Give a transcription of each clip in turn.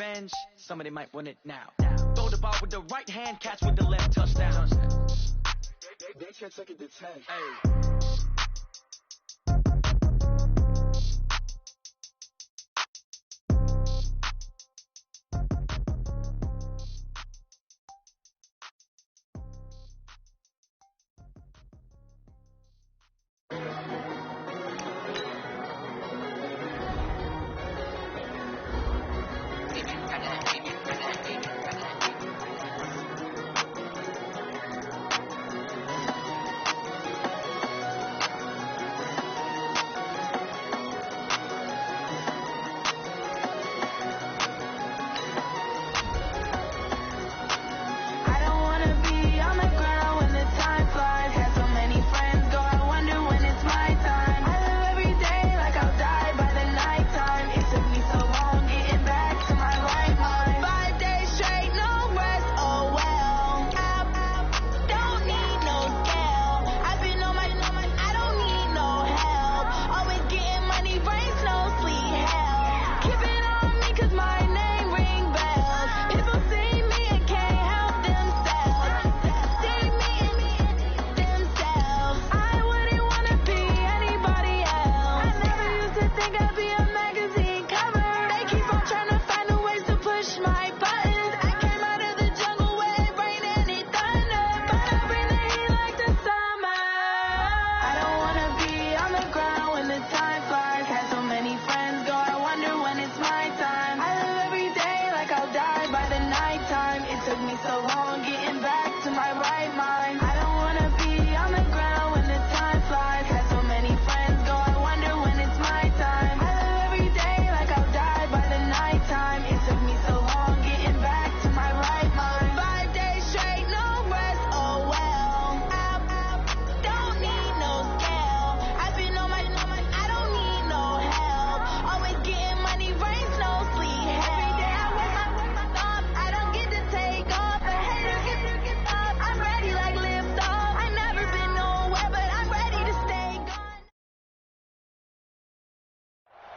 revenge, somebody might win it now. Throw the ball with the right hand, catch with the left, touchdown. They can't take it to 10. Hey.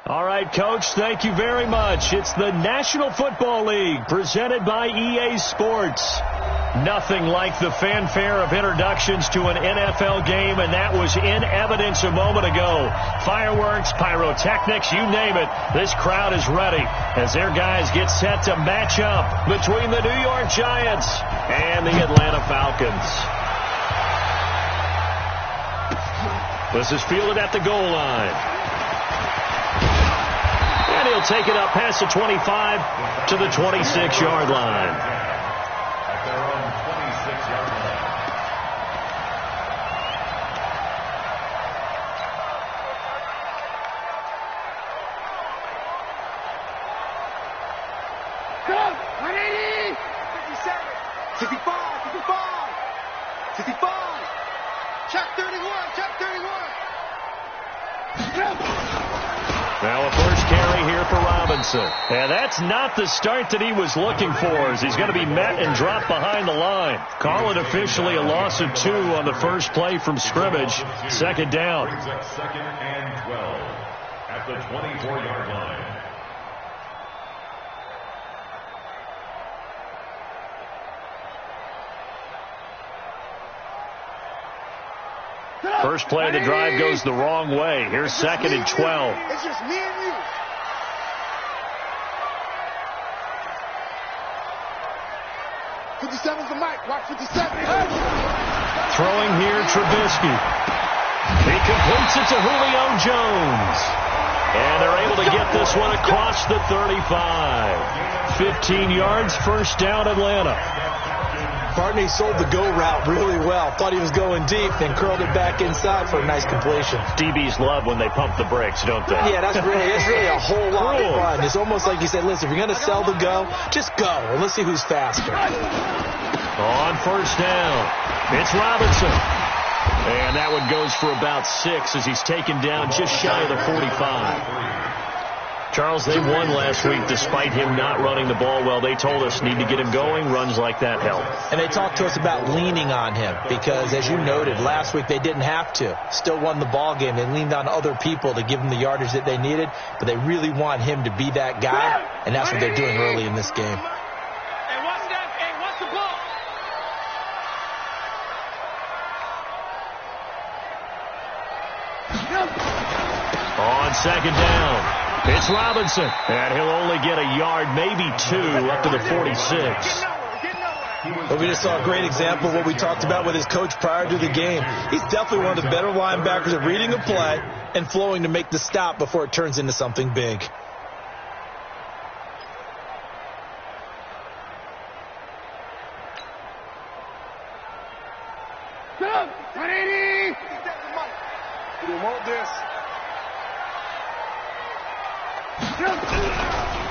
All right, Coach, thank you very much. It's the National Football League presented by EA Sports. Nothing like the fanfare of introductions to an NFL game, and that was in evidence a moment ago. Fireworks, pyrotechnics, you name it. This crowd is ready as their guys get set to match up between the New York Giants and the Atlanta Falcons. This is fielded at the goal line. And he'll take it up past the 25 to the 26-yard line. At their own 26-yard line. Go! 180! 57! 65! 55! 55! Check 31! Check 31! Now a first carry here for Robinson. And that's not the start that he was looking for, as he's going to be met and dropped behind the line. Call it officially a loss of 2 on the first play from scrimmage. Second down. Second and 12 at the 24-yard line. First play of the drive goes the wrong way. Here's second and 12. It's just me and you. '57's the mic. Watch 57. Throwing here, Trubisky. He completes it to Julio Jones. And they're able to get this one across the 35. 15 yards, first down, Atlanta. Barney sold the go route really well. Thought he was going deep, then curled it back inside for a nice completion. DBs love when they pump the brakes, don't they? Yeah, that's really a whole lot of fun. It's almost like you said, listen, if you're going to sell the go, just go, and let's see who's faster. On first down, it's Robinson. And that one goes for about 6 as he's taken down just shy of the 45. Charles, they won last week despite him not running the ball well. They told us need to get him going. Runs like that help. And they talked to us about leaning on him because, as you noted, last week they didn't have to. Still won the ball game. They leaned on other people to give them the yardage that they needed, but they really want him to be that guy, and that's what they're doing early in this game. On second down, it's Robinson, and he'll only get a yard, maybe 2, up to the 46. But we just saw a great example of what we talked about with his coach prior to the game. He's definitely one of the better linebackers at reading a play and flowing to make the stop before it turns into something big.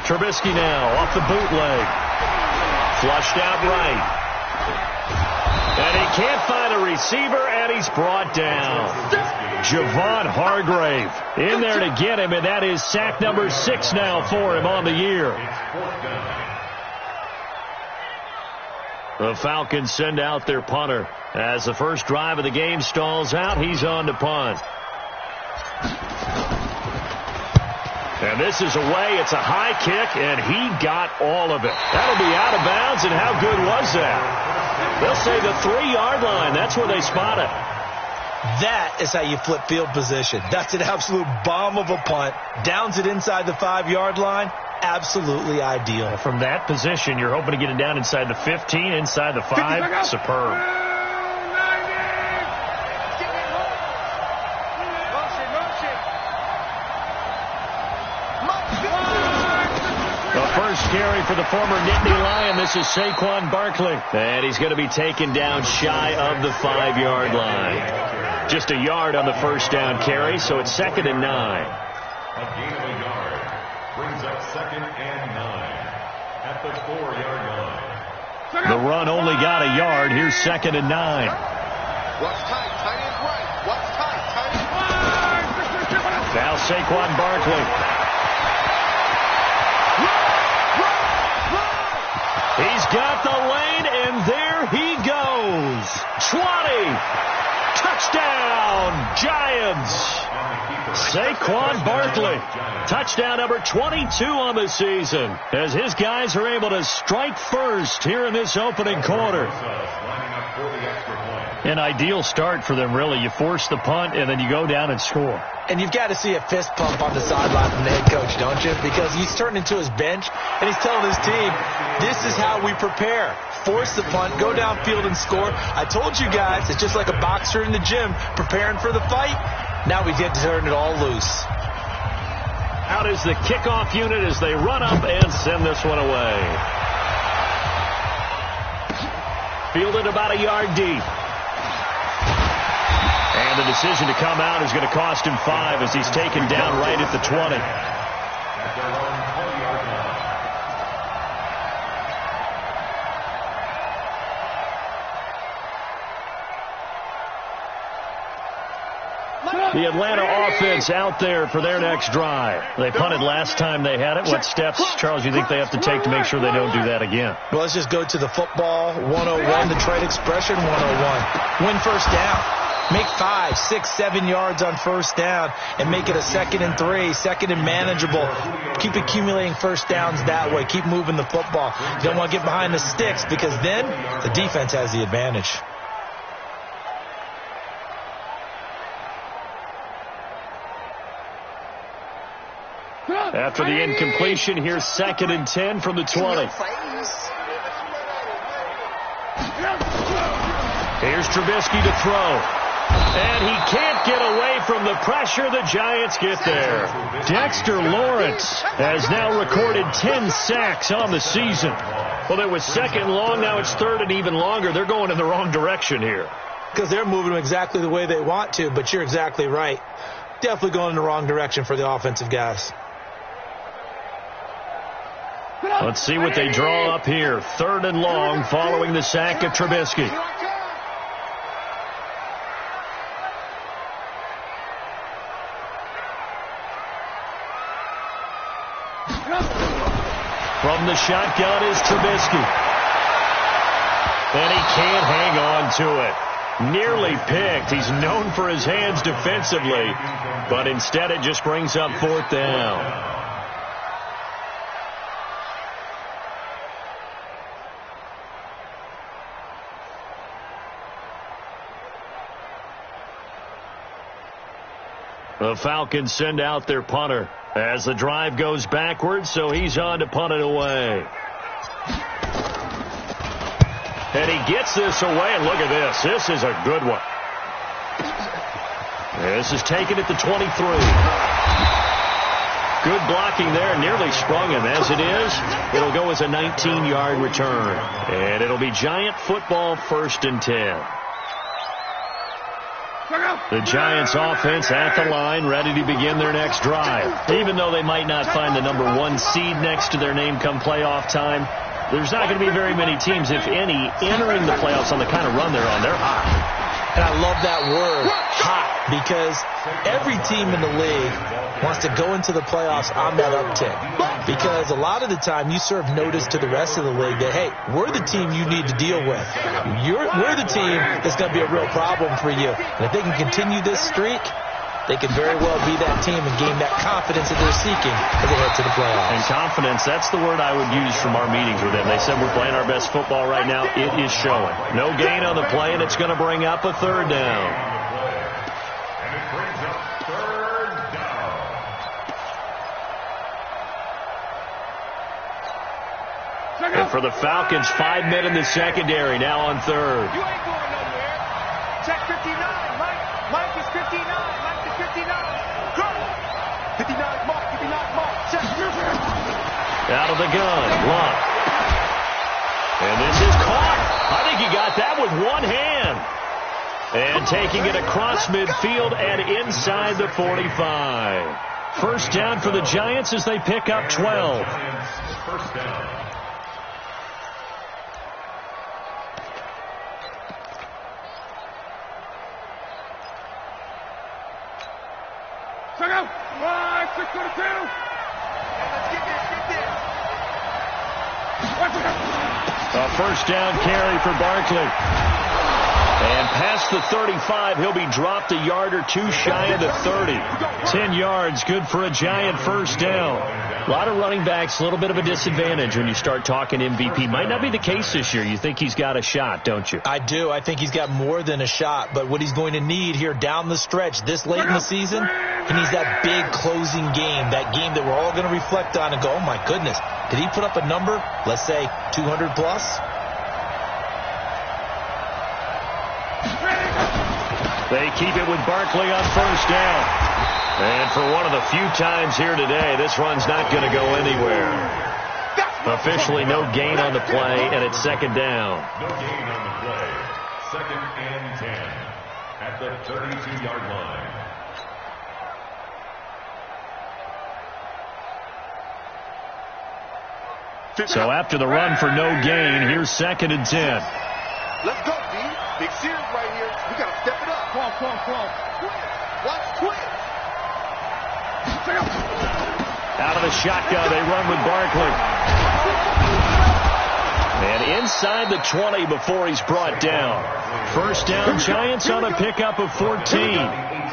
Trubisky now off the bootleg. Flushed out right. And he can't find a receiver, and he's brought down. Javon Hargrave in there to get him, and that is sack number 6 now for him on the year. The Falcons send out their punter. As the first drive of the game stalls out, he's on to punt. And this is away. It's a high kick, and he got all of it. That'll be out of bounds, and how good was that? They'll say the 3-yard line. That's where they spot it. That is how you flip field position. That's an absolute bomb of a punt. Downs it inside the 5-yard line. Absolutely ideal. From that position, you're hoping to get it down inside the 15, inside the 5. Superb. Carry for the former Nittany Lion. This is Saquon Barkley. And he's going to be taken down shy of the 5-yard line. Just a yard on the first down carry, so it's 2nd and 9. A gain of a yard brings up 2nd and 9 at the 4-yard line. The run only got a yard. Here's 2nd and 9. Watch tight. Tight end right. Watch tight. Tight end right. Now Saquon Barkley. He's got the lane, and there he goes. 20. Touchdown, Giants. Saquon Barkley. Touchdown number 22 on the season, as his guys are able to strike first here in this opening quarter. An ideal start for them, really. You force the punt, and then you go down and score. And you've got to see a fist pump on the sideline from the head coach, don't you? Because he's turned into his bench, and he's telling his team, this is how we prepare. Force the punt, go downfield and score. I told you guys, it's just like a boxer in the gym preparing for the fight. Now we get to turn it all loose. Out is the kickoff unit as they run up and send this one away. Fielded about a yard deep. And the decision to come out is going to cost him 5 as he's taken down right at the 20. The Atlanta offense out there for their next drive. They punted last time they had it. What steps, Charles, you think they have to take to make sure they don't do that again? Well, let's just go to the football 101, the trade expression 101. Win first down. Make 5, 6, 7 yards on first down and make it a 2nd and 3, 2nd and manageable. Keep accumulating first downs that way. Keep moving the football. You don't want to get behind the sticks because then the defense has the advantage. After the incompletion, here's 2nd and 10 from the 20. Here's Trubisky to throw. And he can't get away from the pressure. The Giants get there. Dexter Lawrence has now recorded 10 sacks on the season. Well, it was 2nd long. Now it's 3rd and even longer. They're going in the wrong direction here. Because they're moving them exactly the way they want to, but you're exactly right. Definitely going in the wrong direction for the offensive guys. Let's see what they draw up here. 3rd and long following the sack of Trubisky. From the shotgun is Trubisky. And he can't hang on to it. Nearly picked. He's known for his hands defensively, but instead it just brings up 4th down. The Falcons send out their punter as the drive goes backwards, so he's on to punt it away. And he gets this away, and look at this. This is a good one. This is taken at the 23. Good blocking there, nearly sprung him. As it is, it'll go as a 19-yard return. And it'll be Giant football, 1st and 10. The Giants offense at the line, ready to begin their next drive. Even though they might not find the number 1 seed next to their name come playoff time, there's not going to be very many teams, if any, entering the playoffs on the kind of run they're on. They're hot. And I love that word, hot, because every team in the league wants to go into the playoffs on that uptick. Because a lot of the time you serve notice to the rest of the league that, hey, we're the team you need to deal with. We're the team that's going to be a real problem for you. And if they can continue this streak, they could very well be that team and gain that confidence that they're seeking as they head to the playoffs. And confidence, that's the word I would use from our meetings with them. They said we're playing our best football right now. It is showing. No gain on the play, and it's going to bring up a 3rd down. And it brings up 3rd down. And for the Falcons, 5 men in the secondary, now on 3rd. You ain't going nowhere. Check 59. Mike is 59. Mike is 59. Go. 59 mark. 59 mark. Check. Out of the gun. Luck. And this is caught. I think he got that with one hand. And taking it across midfield and inside the 45. 1st down for the Giants as they pick up 12. 1st down. Check out. 622. Let's get this. A 1st down carry for Barkley. And past the 35, he'll be dropped a yard or 2 shy of the 30. 10 yards, good for a Giant 1st down. A lot of running backs, a little bit of a disadvantage when you start talking MVP. Might not be the case this year. You think he's got a shot, don't you? I do. I think he's got more than a shot. But what he's going to need here down the stretch this late in the season, he needs that big closing game, that game that we're all going to reflect on and go, oh, my goodness, did he put up a number, let's say 200 plus? They keep it with Barkley on 1st down. And for one of the few times here today, this run's not going to go anywhere. Officially no gain on the play, and it's 2nd down. No gain on the play. 2nd and 10 at the 32-yard line. So after the run for no gain, here's 2nd and 10. Let's go, D. Big series right here. We got to step it up. Come on. Watch twist. Out of the shotgun, they run with Barkley. And inside the 20 before he's brought down. 1st down, Giants on a pickup of 14.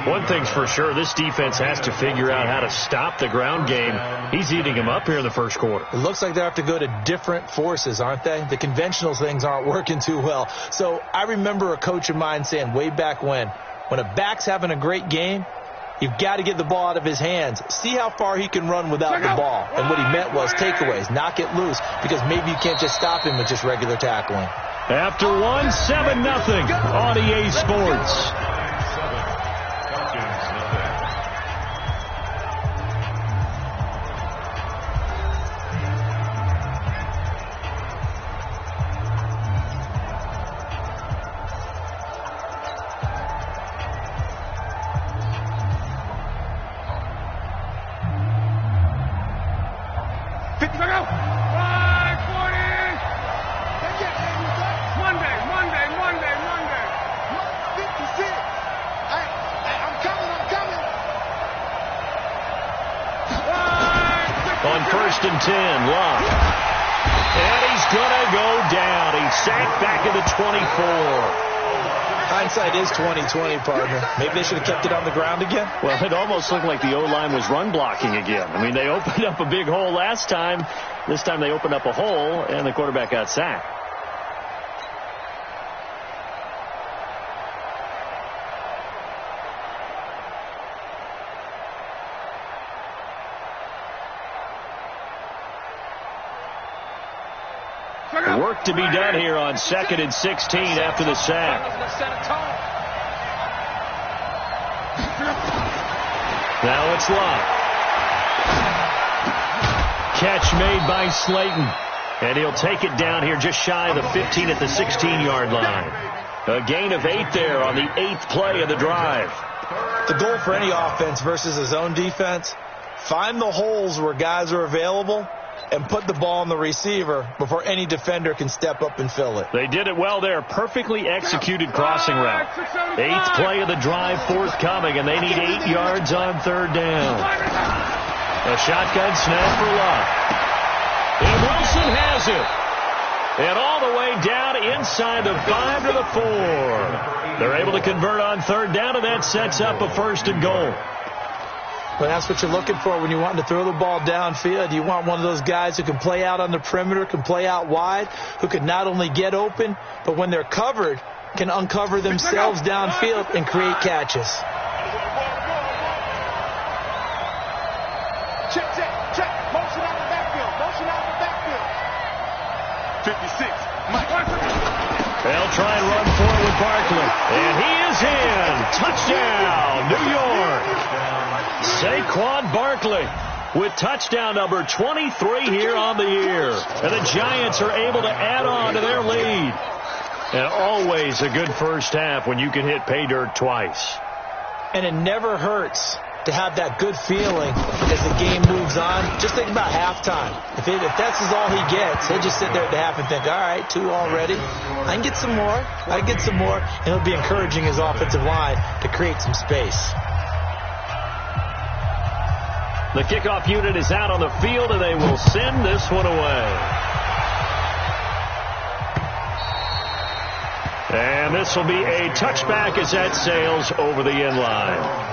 One thing's for sure, this defense has to figure out how to stop the ground game. He's eating them up here in the 1st quarter. It looks like they have to go to different forces, aren't they? The conventional things aren't working too well. So I remember a coach of mine saying way back when a back's having a great game, you've got to get the ball out of his hands. See how far he can run without the ball. And what he meant was takeaways, knock it loose, because maybe you can't just stop him with just regular tackling. After 1, 7-0 on EA Sports. 1st and 10. Love. And he's going to go down. He's sacked back at the 24. Hindsight is 20/20, partner. Maybe they should have kept it on the ground again. Well, it almost looked like the O-line was run blocking again. I mean, they opened up a big hole last time. This time they opened up a hole, and the quarterback got sacked. Work to be done here on 2nd and 16 after the sack. Now it's Love. Catch made by Slayton. And he'll take it down here just shy of the 15 at the 16-yard line. A gain of 8 there on the 8th play of the drive. The goal for any offense versus his own defense, find the holes where guys are available and put the ball on the receiver before any defender can step up and fill it. They did it well there. Perfectly executed crossing route. 8th play of the drive forthcoming, and they need 8 yards on 3rd down. A shotgun snap for Love. And Wilson has it. And all the way down inside the 5 to the 4. They're able to convert on 3rd down, and that sets up a 1st and goal. But that's what you're looking for when you want to throw the ball downfield. You want one of those guys who can play out on the perimeter, can play out wide, who can not only get open, but when they're covered, can uncover themselves downfield and create catches. Check. Motion out the backfield. 56. Mike. They'll try and run forward with Barkley. And he is in. Touchdown, New York. Saquon Barkley with touchdown number 23 here on the year. And the Giants are able to add on to their lead. And always a good first half when you can hit pay dirt twice. And it never hurts to have that good feeling as the game moves on. Just think about halftime. If that's all he gets, he'll just sit there at the half and think, all right, 2 already. I can get some more. And he'll be encouraging his offensive line to create some space. The kickoff unit is out on the field, and they will send this one away. And this will be a touchback as that sails over the end line.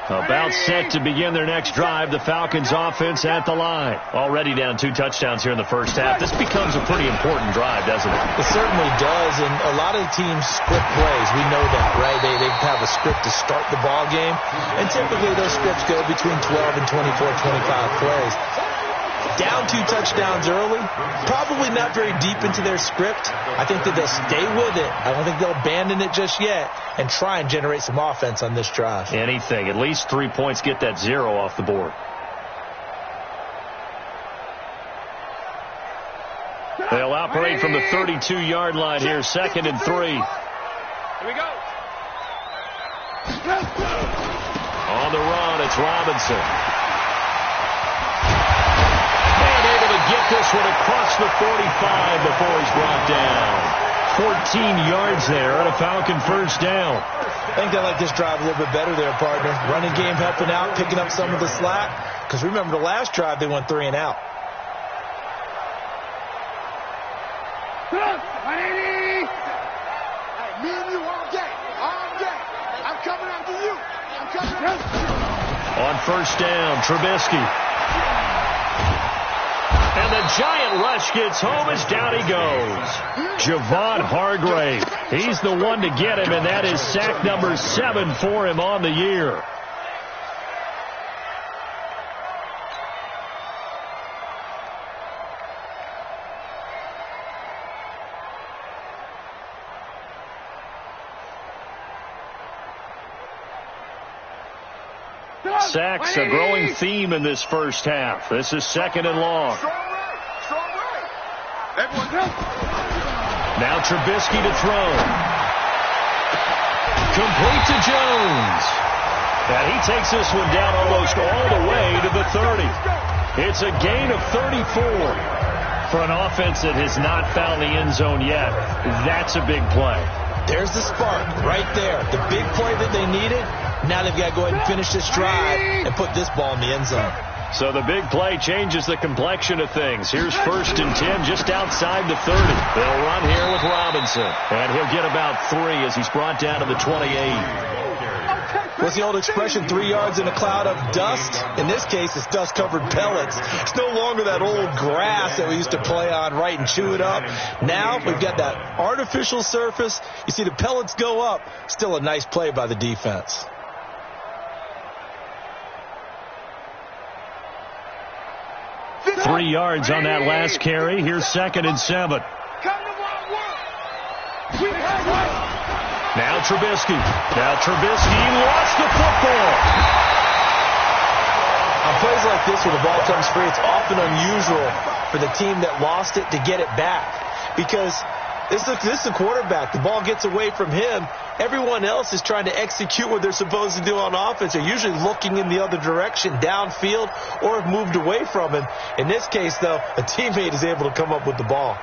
About set to begin their next drive. The Falcons offense at the line. Already down 2 touchdowns here in the first half. This becomes a pretty important drive, doesn't it? It certainly does, and a lot of the teams script plays. We know that, right? They have a script to start the ball game, and typically those scripts go between 12 and 24, 25 plays. Down 2 touchdowns early, probably not very deep into their script. I think that they'll stay with it. I don't think they'll abandon it just yet and try and generate some offense on this drive. Anything. At least 3 points, get that 0 off the board. They'll operate from the 32-yard line here, 2nd and 3. Here we go. On the run, it's Robinson. Get this one across the 45 before he's brought down. 14 yards there on a Falcon first down. I think they like this drive a little bit better there, partner. Running game helping out, picking up some of the slack. Because remember the last drive, they went 3 and out. Hey, me and you all day. I'm coming after you. On first down, Trubisky. And the giant rush gets home as down he goes. Javon Hargrave. He's the one to get him, and that is sack number 7 for him on the year. Sacks, a growing theme in this first half. This is 2nd and long. Strong right. Everyone go. Now Trubisky to throw. Complete to Jones. And he takes this one down almost all the way to the 30. It's a gain of 34. For an offense that has not found the end zone yet, that's a big play. There's the spark right there. The big play that they needed. Now they've got to go ahead and finish this drive and put this ball in the end zone. So the big play changes the complexion of things. Here's 1st and 10 just outside the 30. They'll run here with Robinson. And he'll get about 3 as he's brought down to the 28. What's the old expression, 3 yards in a cloud of dust? In this case, it's dust-covered pellets. It's no longer that old grass that we used to play on, right, and chew it up. Now we've got that artificial surface. You see the pellets go up. Still a nice play by the defense. Three yards on that last carry. Here's 2nd and 7. Now Trubisky. Lost the football. On plays like this where the ball comes free, it's often unusual for the team that lost it to get it back. Because this is the quarterback. The ball gets away from him. Everyone else is trying to execute what they're supposed to do on offense. They're usually looking in the other direction, downfield, or have moved away from him. In this case, though, a teammate is able to come up with the ball.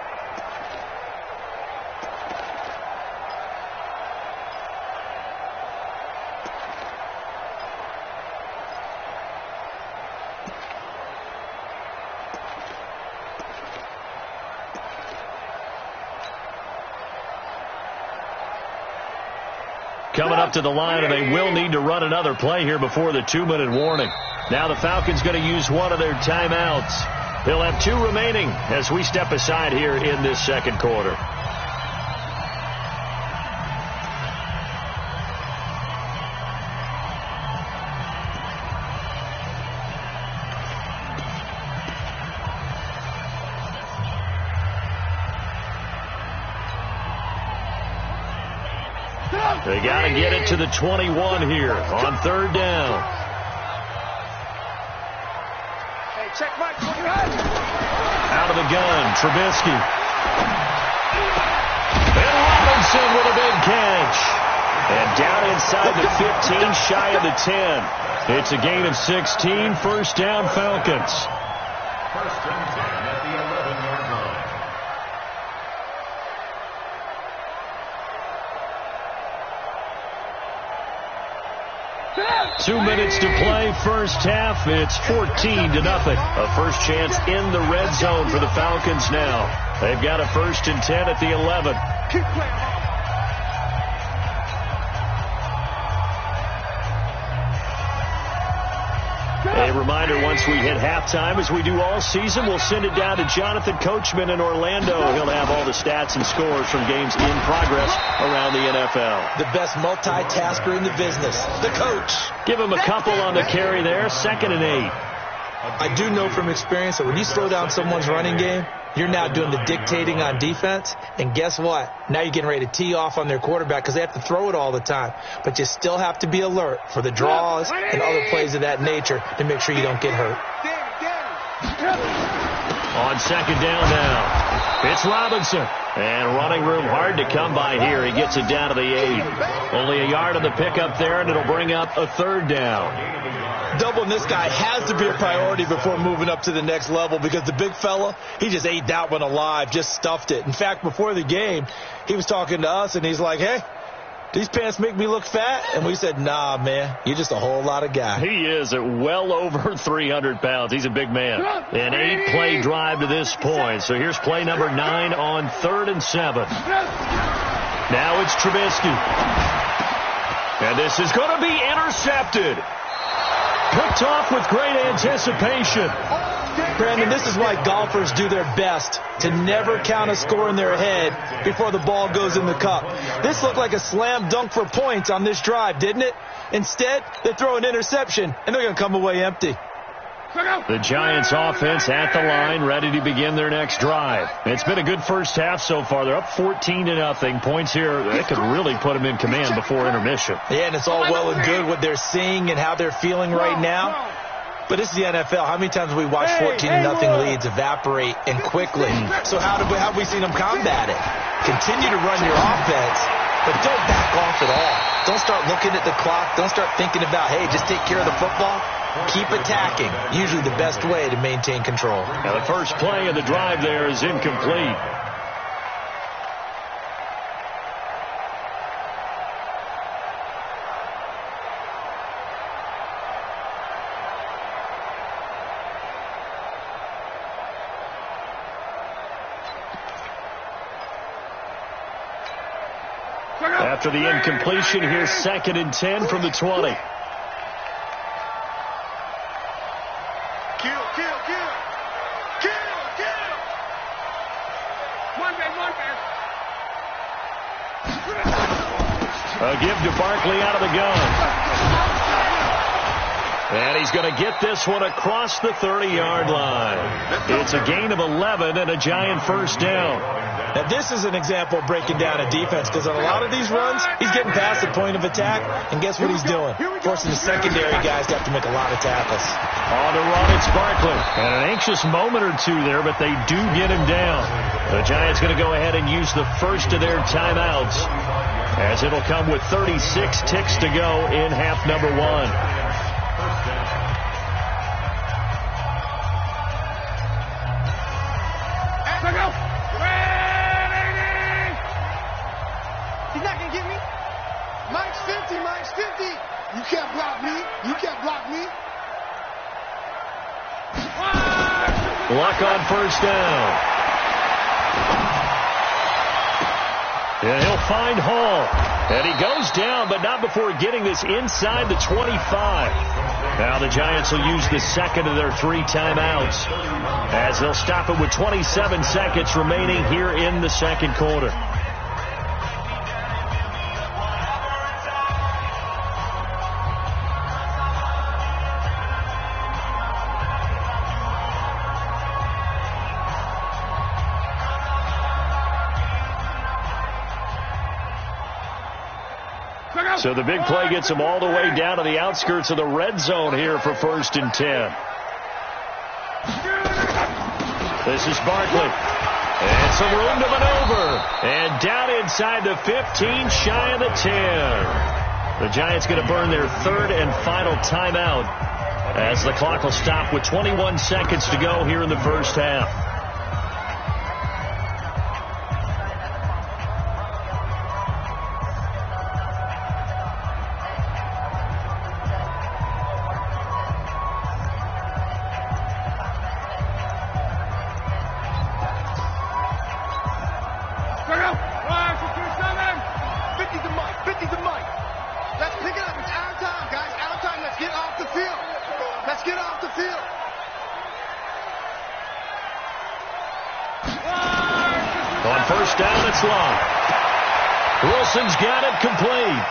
Coming up to the line, and they will need to run another play here before the 2-minute warning. Now the Falcons going to use one of their timeouts. They'll have 2 remaining as we step aside here in this 2nd quarter. They got to get it to the 21 here on 3rd down. Hey, check Mike. Out of the gun, Trubisky. And Robinson with a big catch. And down inside the 15, shy of the 10. It's a gain of 16, 1st down Falcons. 1st and 10 at the 11-yard line. 2 minutes to play, 1st half. It's 14-0. A first chance in the red zone for the Falcons now. They've got a 1st and 10 at the 11. Keep playing hard. A reminder, once we hit halftime, as we do all season, we'll send it down to Jonathan Coachman in Orlando. He'll have all the stats and scores from games in progress around the NFL. The best multitasker in the business, the coach. Give him a couple on the carry there, 2nd and 8. I do know from experience that when you slow down someone's running game, you're now doing the dictating on defense. And guess what? Now you're getting ready to tee off on their quarterback because they have to throw it all the time. But you still have to be alert for the draws and other plays of that nature to make sure you don't get hurt. On 2nd down now, it's Robinson. And running room hard to come by here. He gets it down to the 8. Only a yard on the pickup there, and it'll bring up a 3rd down. Doubling this guy has to be a priority before moving up to the next level because the big fella, he just ate that one alive, just stuffed it. In fact, before the game, he was talking to us, and he's like, hey, these pants make me look fat? And we said, nah, man, you're just a whole lot of guy. He is at well over 300 pounds. He's a big man. An 8-play drive to this point. So here's play number 9 on 3rd and 7. Now it's Trubisky. And this is going to be intercepted. Picked off with great anticipation. Brandon, this is why golfers do their best to never count a score in their head before the ball goes in the cup. This looked like a slam dunk for points on this drive, didn't it? Instead, they throw an interception, and they're going to come away empty. The Giants offense at the line, ready to begin their next drive. It's been a good first half so far. They're up 14-0. Points here, they could really put them in command before intermission. Yeah, and it's all well and good what they're seeing and how they're feeling right now. But this is the NFL. How many times have we watched 14-0 leads evaporate and quickly? So how have we seen them combat it? Continue to run your offense, but don't back off at all. Don't start looking at the clock. Don't start thinking about, hey, just take care of the football. Keep attacking. Usually the best way to maintain control. Now the first play of the drive there is incomplete. After the incompletion, here's 2nd and 10 from the 20. A give to Barkley out of the gun. And he's going to get this one across the 30-yard line. It's a gain of 11 and a Giant first down. Now, this is an example of breaking down a defense, because on a lot of these runs, he's getting past the point of attack, and guess what he's doing? Forcing the secondary guys to have to make a lot of tackles. On the run, it's Barkley. And an anxious moment or two there, but they do get him down. The Giants going to go ahead and use the first of their timeouts, as it'll come with 36 ticks to go in half number 1. He's not going to get me. Mike's 50, Mike's 50. You can't block me. You can't block me. Luck on first down. And he'll find Hall. And he goes down, but not before getting this inside the 25. Now the Giants will use the second of their 3 timeouts, as they'll stop it with 27 seconds remaining here in the second quarter. So the big play gets them all the way down to the outskirts of the red zone here for 1st and 10. This is Barkley. And some room to maneuver. And down inside the 15, shy of the 10. The Giants going to burn their 3rd and final timeout, as the clock will stop with 21 seconds to go here in the first half. Wilson's got it complete.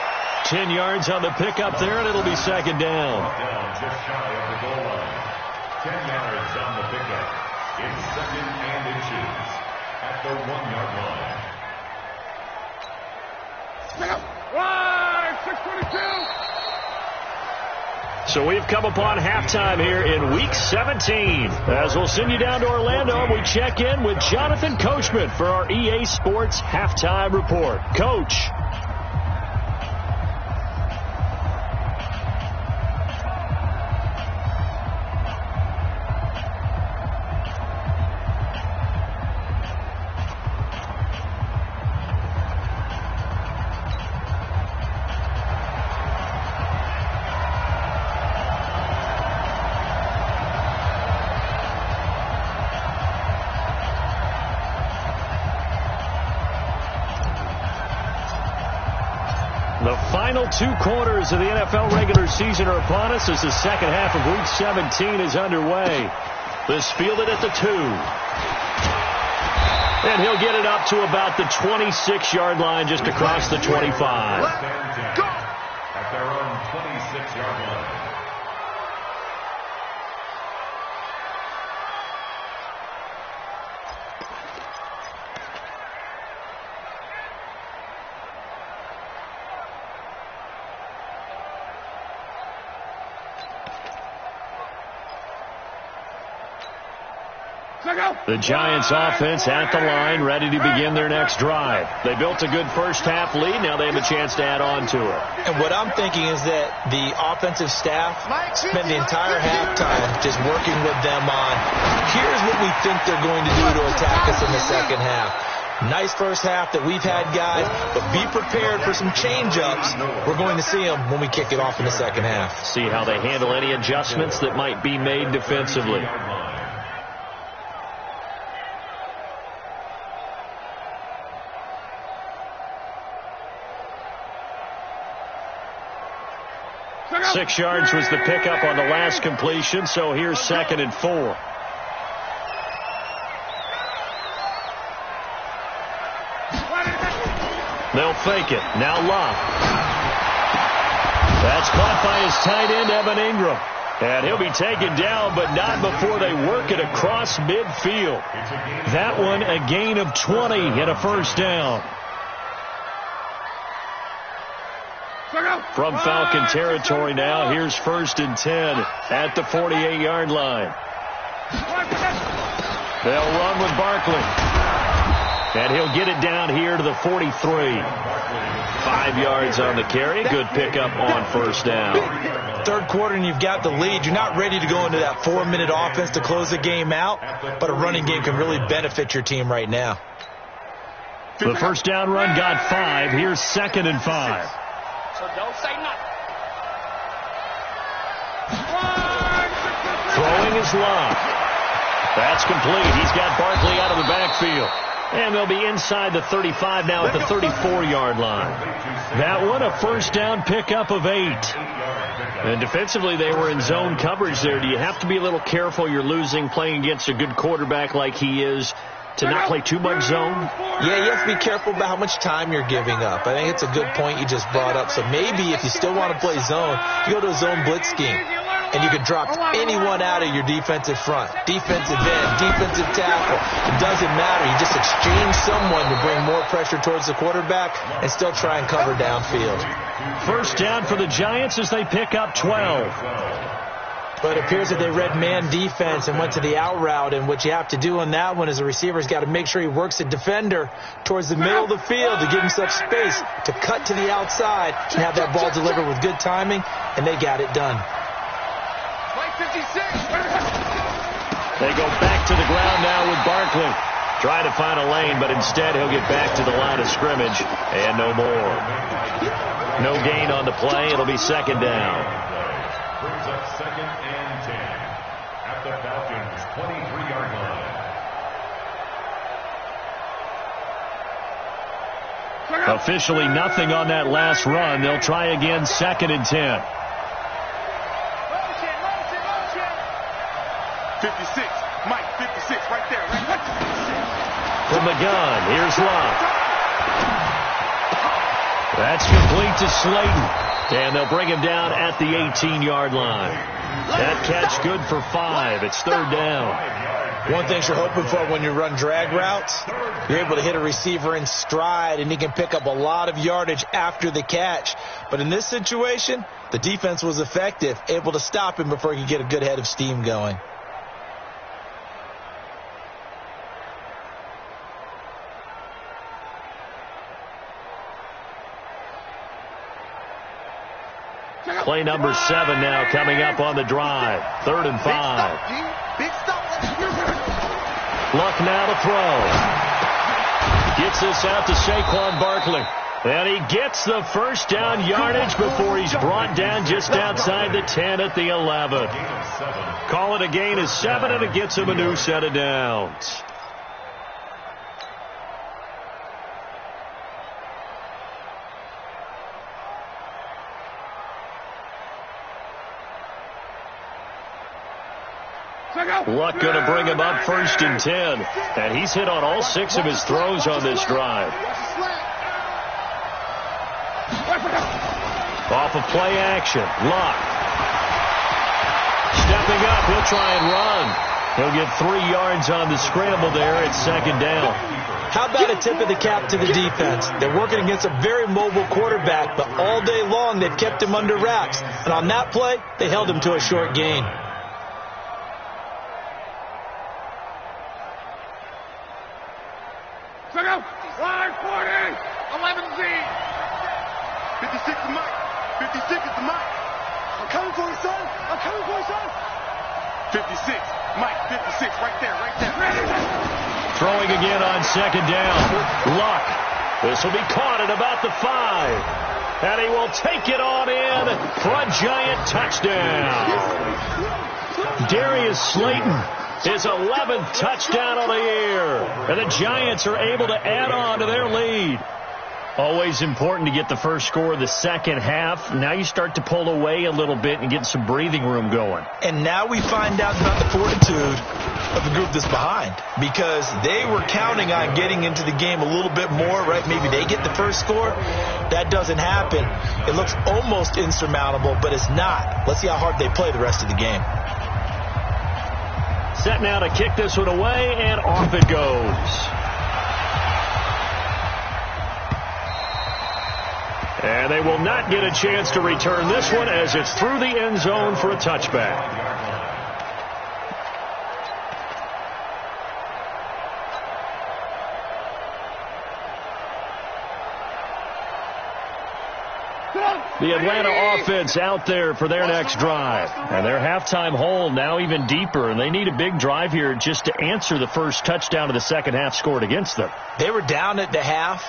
10 yards on the pickup there, and it'll be 2nd down. Just shy of the goal line. 10 yards on the pickup. It's 2nd and inches at the 1-yard line. 6:22. So we've come upon halftime here in Week 17. As we'll send you down to Orlando, we check in with Jonathan Coachman for our EA Sports Halftime Report. Coach. The final 2 quarters of the NFL regular season are upon us as the second half of Week 17 is underway. This fielded at the 2. And he'll get it up to about the 26-yard line, just across the 25. Go! At their own 26-yard line. The Giants offense at the line, ready to begin their next drive. They built a good first-half lead. Now they have a chance to add on to it. And what I'm thinking is that the offensive staff spend the entire halftime just working with them on, here's what we think they're going to do to attack us in the second half. Nice first half that we've had, guys, but be prepared for some change-ups. We're going to see them when we kick it off in the second half. See how they handle any adjustments that might be made defensively. Six yards was the pickup on the last completion, so here's 2nd and 4. They'll fake it. Now Love. That's caught by his tight end, Evan Ingram. And he'll be taken down, but not before they work it across midfield. That one a gain of 20 and a first down. From Falcon territory now, here's 1st and 10 at the 48-yard line. They'll run with Barkley. And he'll get it down here to the 43. 5 yards on the carry. Good pickup on first down. Third quarter and you've got the lead. You're not ready to go into that 4-minute offense to close the game out, but a running game can really benefit your team right now. The first down run got 5. Here's 2nd and 5. So don't say nothing. Throwing is Love. That's complete. He's got Barkley out of the backfield. And they'll be inside the 35 now at the 34-yard line. That one a first down pickup of 8. And defensively, they were in zone coverage there. Do you have to be a little careful? You're losing playing against a good quarterback like he is to not play too much zone? Yeah, you have to be careful about how much time you're giving up. I think it's a good point you just brought up. So maybe if you still want to play zone, you go to a zone blitz scheme. And you can drop anyone out of your defensive front. Defensive end, defensive tackle. It doesn't matter. You just exchange someone to bring more pressure towards the quarterback and still try and cover downfield. First down for the Giants as they pick up 12. But it appears that they read man defense and went to the out route. And what you have to do on that one is a receiver's got to make sure he works a defender towards the middle of the field to give himself space to cut to the outside and have that ball delivered with good timing. And they got it done. They go back to the ground now with Barkley. Try to find a lane, but instead he'll get back to the line of scrimmage. And no more. No gain on the play. It'll be 2nd down. Brings up 2nd and 10 at the Falcons' 23-yard line. Officially nothing on that last run. They'll try again 2nd and 10. 56. Mike, 56 right there. From the gun, here's Love. That's complete to Slayton. And they'll bring him down at the 18-yard line. That catch good for 5. It's 3rd down. One thing you're hoping for when you run drag routes, you're able to hit a receiver in stride, and he can pick up a lot of yardage after the catch. But in this situation, the defense was effective, able to stop him before he could get a good head of steam going. Play number 7 now coming up on the drive. 3rd and 5. Big stop. Luck now to throw. Gets this out to Saquon Barkley. And he gets the first down yardage before he's brought down just outside the 10 at the 11. Call it a gain of 7, and it gets him a new set of downs. Luck going to bring him up 1st and 10. And he's hit on all 6 of his throws on this drive. Off of play action. Luck. Stepping up. He'll try and run. He'll get 3 yards on the scramble there at 2nd down. How about a tip of the cap to the defense? They're working against a very mobile quarterback, but all day long they've kept him under wraps. And on that play, they held him to a short gain. 56 is Mike. 56 is the Mike. I'm coming for you, son. I'm coming for you, son. 56. Mike, 56. Right there, right there. Throwing again on second down. Luck. This will be caught at about the 5. And he will take it on in for a giant touchdown. Darius Slayton, his 11th touchdown of the year. And the Giants are able to add on to their lead. Always important to get the first score of the second half. Now you start to pull away a little bit and get some breathing room going. And now we find out about the fortitude of the group that's behind, because they were counting on getting into the game a little bit more, right? Maybe they get the first score. That doesn't happen. It looks almost insurmountable, but it's not. Let's see how hard they play the rest of the game. Set now to kick this one away, and off it goes. And they will not get a chance to return this one as it's through the end zone for a touchback. The Atlanta offense out there for their next drive. And their halftime hole now even deeper, and they need a big drive here just to answer the first touchdown of the second half scored against them. They were down at the half.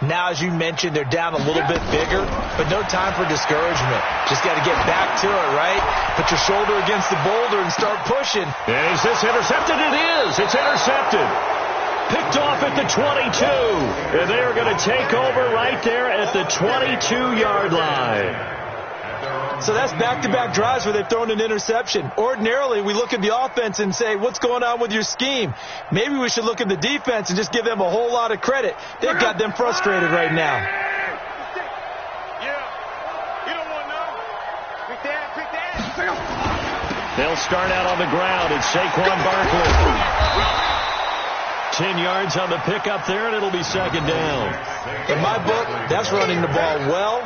Now, as you mentioned, they're down a little bit bigger, but no time for discouragement. Just got to get back to it, right? Put your shoulder against the boulder and start pushing. And is this intercepted? It is. It's intercepted. Picked off at the 22. And they are going to take over right there at the 22-yard line. So that's back-to-back drives where they've thrown an interception. Ordinarily, we look at the offense and say, what's going on with your scheme? Maybe we should look at the defense and just give them a whole lot of credit. They've got them frustrated right now. They'll start out on the ground. It's Saquon Barkley. 10 yards on the pickup there, and it'll be second down. In my book, that's running the ball well,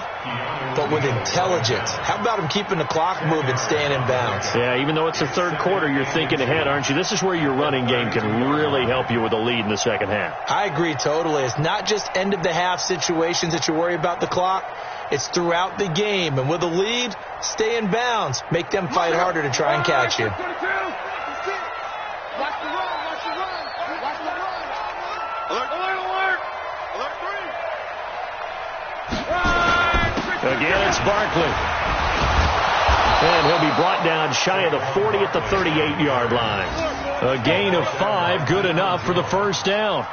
but with intelligence. How about him keeping the clock moving, staying in bounds? Yeah, even though it's the third quarter, you're thinking ahead, aren't you? This is where your running game can really help you with a lead in the second half. I agree totally. It's not just end-of-the-half situations that you worry about the clock. It's throughout the game. And with a lead, stay in bounds. Make them fight harder to try and catch you. Again, it's Barkley. And he'll be brought down shy of the 40 at the 38-yard line. A gain of 5, good enough for the first down.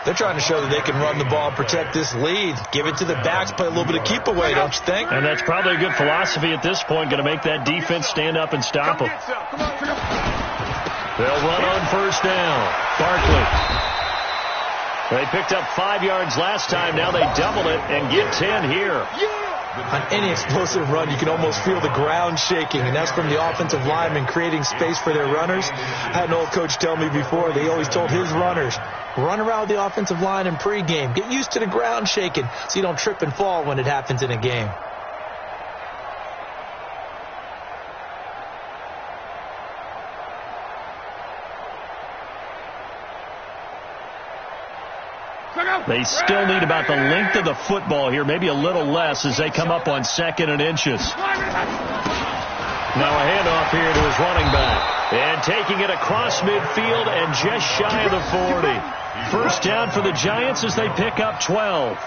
They're trying to show that they can run the ball and protect this lead. Give it to the backs, play a little bit of keep away, don't you think? And that's probably a good philosophy at this point, going to make that defense stand up and stop them. They'll run on first down. Barkley. They picked up 5 yards last time. Now they double it and get 10 here. On any explosive run, you can almost feel the ground shaking, and that's from the offensive linemen creating space for their runners. I had an old coach tell me before, they always told his runners, run around the offensive line in pregame. Get used to the ground shaking so you don't trip and fall when it happens in a game. They still need about the length of the football here, maybe a little less as they come up on 2nd and inches. Now a handoff here to his running back. And taking it across midfield and just shy of the 40. First down for the Giants as they pick up 12.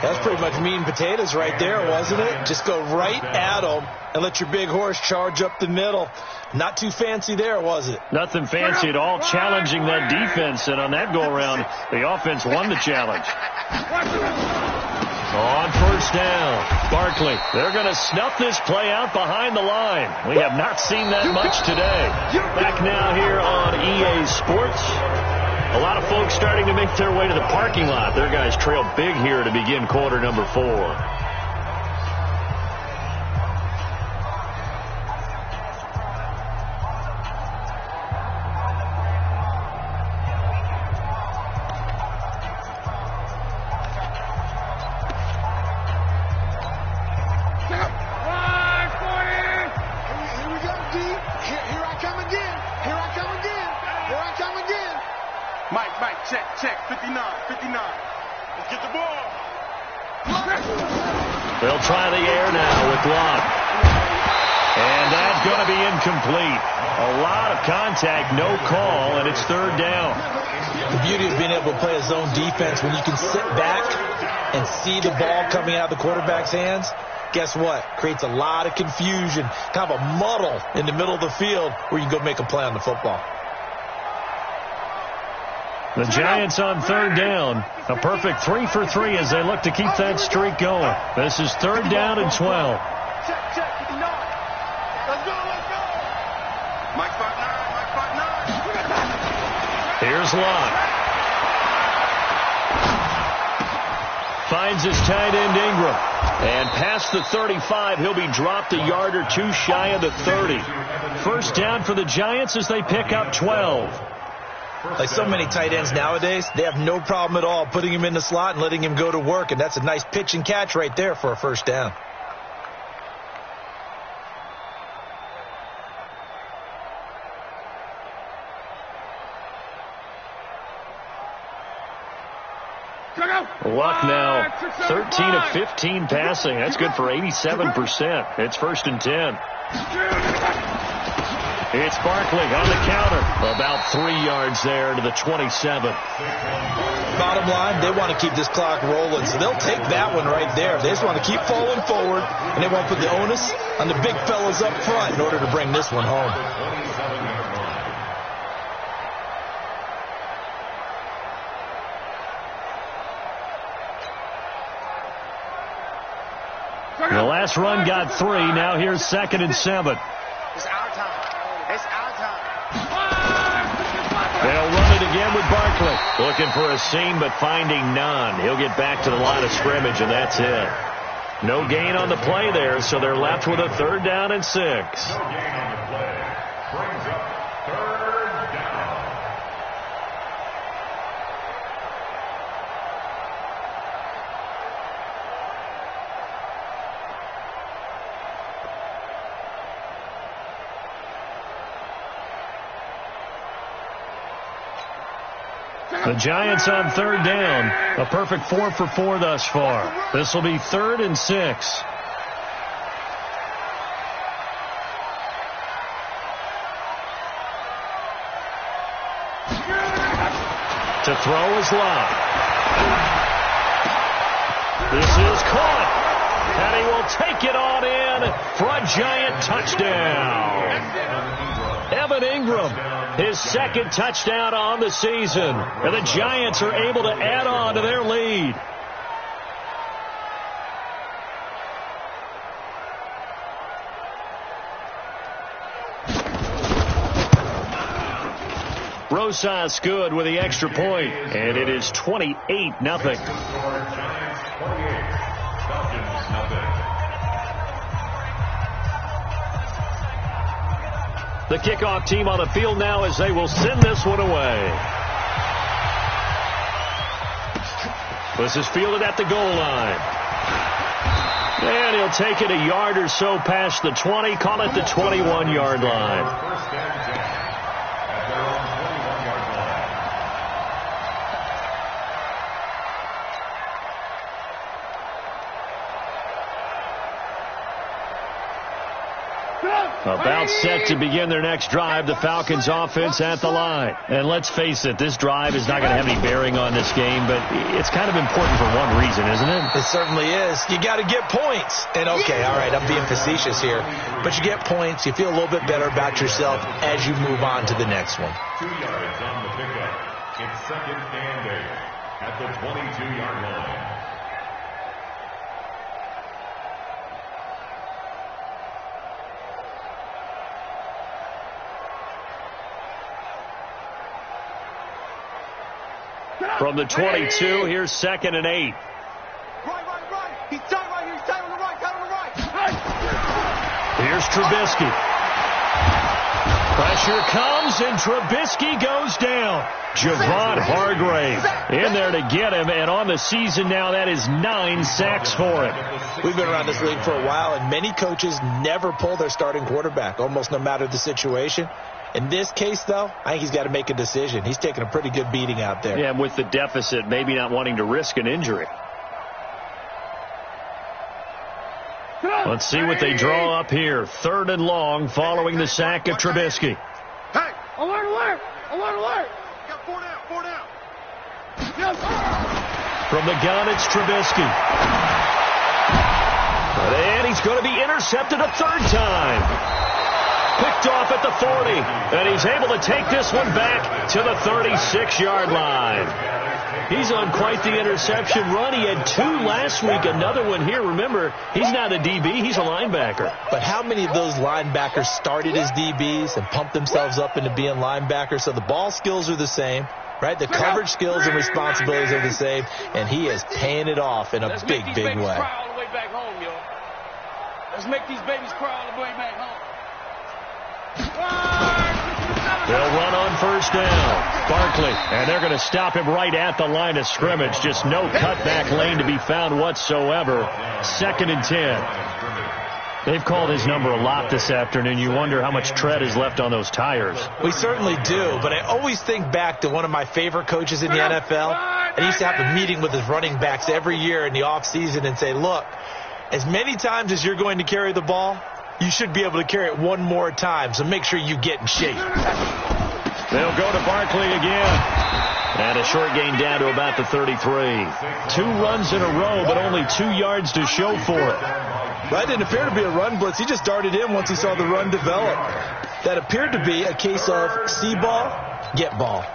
That's pretty much meat and potatoes right there, wasn't it? Just go right at them and let your big horse charge up the middle. Not too fancy there, was it? Nothing fancy at all, challenging that defense. And on that go-around, the offense won the challenge. On first down, Barkley. They're going to snuff this play out behind the line. We have not seen that much today. Back now here on EA Sports. A lot of folks starting to make their way to the parking lot. Their guys trail big here to begin quarter number 4. Check, 59. Let's get the ball. They'll try the air now with Locke. And that's going to be incomplete. A lot of contact, no call, and it's third down. The beauty of being able to play a zone defense, when you can sit back and see the ball coming out of the quarterback's hands, guess what? Creates a lot of confusion, kind of a muddle in the middle of the field where you can go make a play on the football. The Giants on third down. A perfect 3 for 3 as they look to keep that streak going. This is third down and 12. Check, 59. Let's go, let's go. Mike 5'9", Mike 5'9". Here's Locke. Finds his tight end Ingram. And past the 35, he'll be dropped a yard or two shy of the 30. First down for the Giants as they pick up 12. Like so many tight ends nowadays, they have no problem at all putting him in the slot and letting him go to work. And that's a nice pitch and catch right there for a first down. Luck now, 13 of 15 passing. That's good for 87%. It's first and 10. It's Barkley on the counter. About 3 yards there to the 27. Bottom line, they want to keep this clock rolling, so they'll take that one right there. They just want to keep falling forward, and they want to put the onus on the big fellas up front in order to bring this one home. The last run got 3. Now here's second and 7. It's our time. It's our time. They'll run it again with Barkley. Looking for a seam, but finding none. He'll get back to the line of scrimmage, and that's it. No gain on the play there, so they're left with a third down and 6. No gain on the play. Brings up third down. The Giants on third down. A perfect 4 for 4 thus far. This will be third and 6. To throw is Locke. This is caught. And he will take it on in for a Giant touchdown. Evan Ingram, his second touchdown on the season. And the Giants are able to add on to their lead. Rosas good with the extra point, and it is 28-0. Giants 28, Falcons 0. The kickoff team on the field now as they will send this one away. This is fielded at the goal line. And he'll take it a yard or so past the 20, call it the 21-yard line. First and 10 at their own 21-yard line. About set to begin their next drive, the Falcons offense at the line. And let's face it, this drive is not going to have any bearing on this game, but it's kind of important for one reason, isn't it? It certainly is. You got to get points. And okay, all right, I'm being facetious here. But you get points, you feel a little bit better about yourself as you move on to the next one. 2 yards on the pickup. It's second and 8 at the 22-yard line. From the 22, here's second and 8. Right. He's tight right here. He's tight on the right. Tight on the right. Here's Trubisky. Pressure comes, and Trubisky goes down. Javon Hargrave in there to get him, and on the season now, that is 9 sacks for him. We've been around this league for a while, and many coaches never pull their starting quarterback, almost no matter the situation. In this case, though, I think he's got to make a decision. He's taking a pretty good beating out there. Yeah, with the deficit, maybe not wanting to risk an injury. Let's see what they draw up here. 3rd and long following the sack of Trubisky. Hey! Alert, alert! Alert, alert! Got 4 down, 4 down. From the gun, it's Trubisky. And he's going to be intercepted a 3rd time. Picked off at the 40. And he's able to take this one back to the 36-yard line. He's on quite the interception run. He had 2 last week, another one here. Remember, he's not a DB, he's a linebacker. But how many of those linebackers started as DBs and pumped themselves up into being linebackers? So the ball skills are the same, right? The coverage skills and responsibilities are the same, and he is paying it off in a big, big way. Cry all the way back home, yo. Let's make these babies cry all the way back home. They'll run on 1st down. Barkley, and they're going to stop him right at the line of scrimmage. Just no cutback lane to be found whatsoever. 2nd and 10. They've called his number a lot this afternoon. You wonder how much tread is left on those tires. We certainly do, but I always think back to one of my favorite coaches in the NFL. And he used to have a meeting with his running backs every year in the offseason and say, look, as many times as you're going to carry the ball, you should be able to carry it one more time, so make sure you get in shape. They'll go to Barkley again. And a short gain down to about the 33. 2 runs in a row, but only 2 yards to show for it. That didn't appear to be a run blitz. He just darted in once he saw the run develop. That appeared to be a case of see ball, get ball.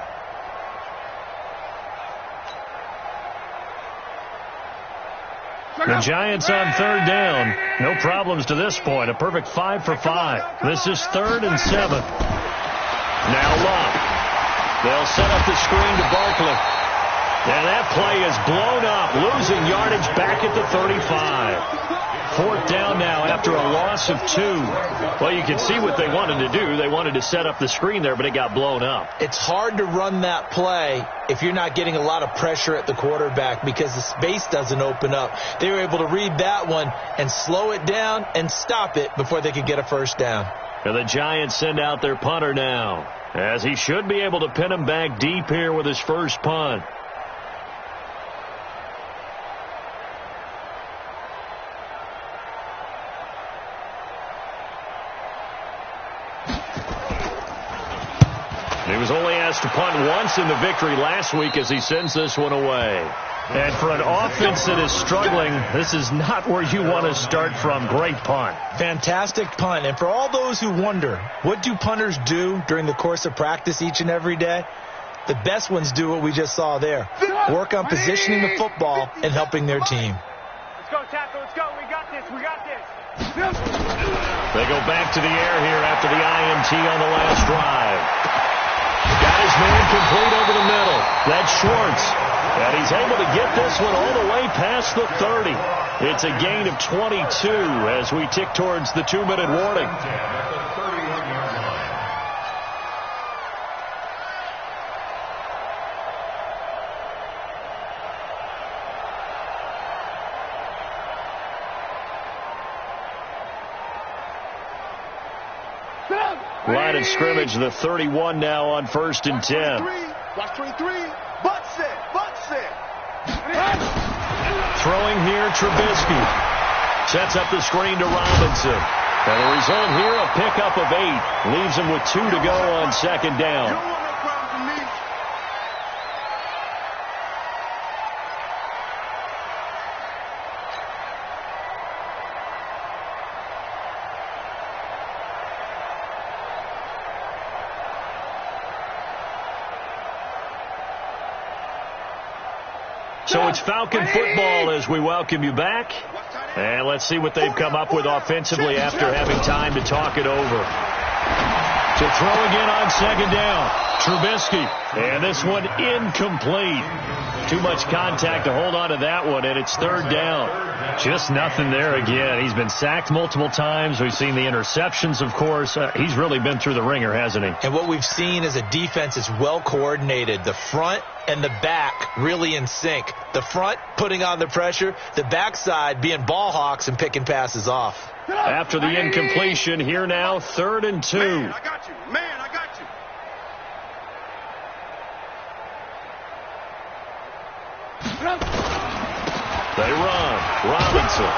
The Giants on 3rd down. No problems to this point. A perfect 5 for 5. This is 3rd and 7. Now Love. They'll set up the screen to Barkley. And that play is blown up, losing yardage back at the 35. 4th down now after a loss of 2. Well, you can see what they wanted to do. They wanted to set up the screen there, but it got blown up. It's hard to run that play if you're not getting a lot of pressure at the quarterback because the space doesn't open up. They were able to read that one and slow it down and stop it before they could get a 1st down. And the Giants send out their punter now, as he should be able to pin him back deep here with his first punt. He was only asked to punt once in the victory last week as he sends this one away. And for an offense that is struggling, this is not where you want to start from. Great punt. Fantastic punt. And for all those who wonder, what do punters do during the course of practice each and every day? The best ones do what we just saw there. Work on positioning the football and helping their team. Let's go, tackle. Let's go. We got this. We got this. They go back to the air here after the INT on the last drive. Got his man complete over the middle. That's Schwartz. And he's able to get this one all the way past the 30. It's a gain of 22 as we tick towards the 2-minute warning. Line of scrimmage, the 31 now on 1st and 10. Watch 23. Butt set. Throwing here, Trubisky. Sets up the screen to Robinson. And the result here, a pickup of 8. Leaves him with 2 to go on 2nd down. You don't want no problem from me. So it's Falcon football as we welcome you back. And let's see what they've come up with offensively after having time to talk it over. To throw again on 2nd down. Trubisky. And this one incomplete. Too much contact to hold on to that one, and it's 3rd down. Just nothing there again. He's been sacked multiple times. We've seen the interceptions, of course. He's really been through the ringer, hasn't he? And what we've seen is a defense that's well coordinated. The front and the back really in sync. The front putting on the pressure, the backside being ball hawks and picking passes off. After the incompletion, here now, 3rd and 2. Man, I got you. They run. Robinson.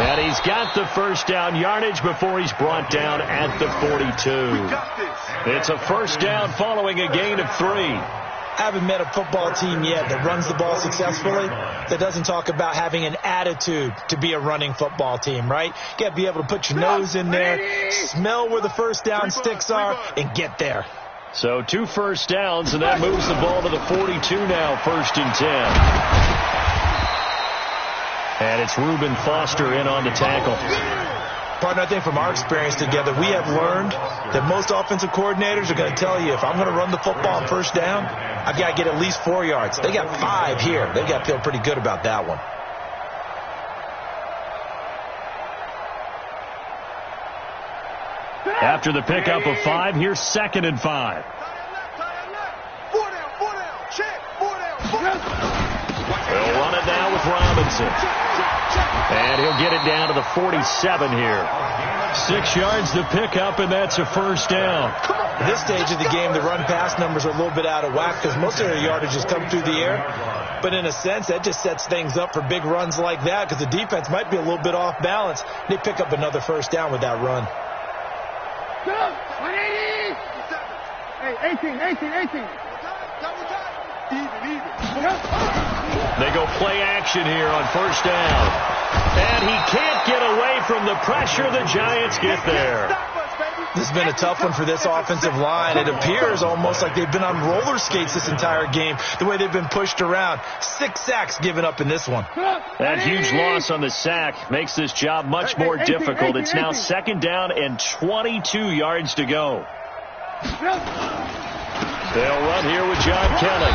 And he's got the first down yardage before he's brought down at the 42. It's a first down following a gain of 3. I haven't met a football team yet that runs the ball successfully that doesn't talk about having an attitude to be a running football team, right? You got to be able to put your nose in there, smell where the first down sticks are, and get there. So 2 first downs, and that moves the ball to the 42 now, 1st and 10. And it's Reuben Foster in on the tackle. Partner, I think from our experience together, we have learned that most offensive coordinators are going to tell you, if I'm going to run the football on first down, I've got to get at least 4 yards. They got 5 here. They've got to feel pretty good about that one. After the pickup of 5, here's 2nd and 5. 4 down, check, 4 down. They'll run it now with Robinson. And he'll get it down to the 47 here. 6 yards to pick up, and that's a first down. At this stage of the game, the run-pass numbers are a little bit out of whack because most of their yardage has come through the air. But in a sense, that just sets things up for big runs like that because the defense might be a little bit off balance. They pick up another first down with that run. Go! 180! Hey, 18. Even. They go play action here on first down. And he can't get away from the pressure. The Giants get there. This has been a tough one for this offensive line. It appears almost like they've been on roller skates this entire game, the way they've been pushed around. 6 sacks given up in this one. That huge loss on the sack makes this job much more difficult. It's now 2nd down and 22 yards to go. They'll run here with John Kelly.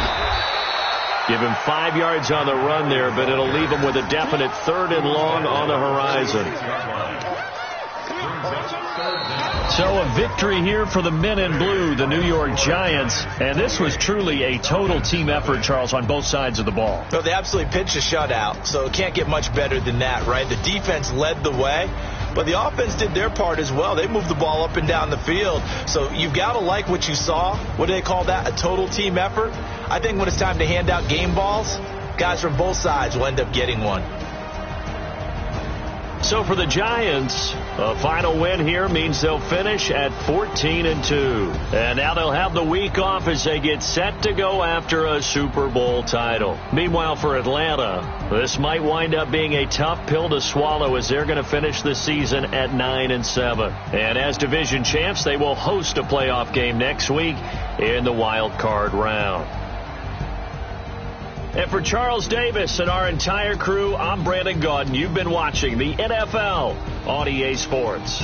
Give him 5 yards on the run there, but it'll leave him with a definite 3rd and long on the horizon. So a victory here for the men in blue, the New York Giants. And this was truly a total team effort, Charles, on both sides of the ball. Well, they absolutely pitched a shutout, so it can't get much better than that, right? The defense led the way, but the offense did their part as well. They moved the ball up and down the field. So you've got to like what you saw. What do they call that? A total team effort? I think when it's time to hand out game balls, guys from both sides will end up getting one. So for the Giants, a final win here means they'll finish at 14-2. And now they'll have the week off as they get set to go after a Super Bowl title. Meanwhile, for Atlanta, this might wind up being a tough pill to swallow as they're going to finish the season at 9-7. And as division champs, they will host a playoff game next week in the wild card round. And for Charles Davis and our entire crew, I'm Brandon Gaudin. You've been watching the NFL on EA Sports.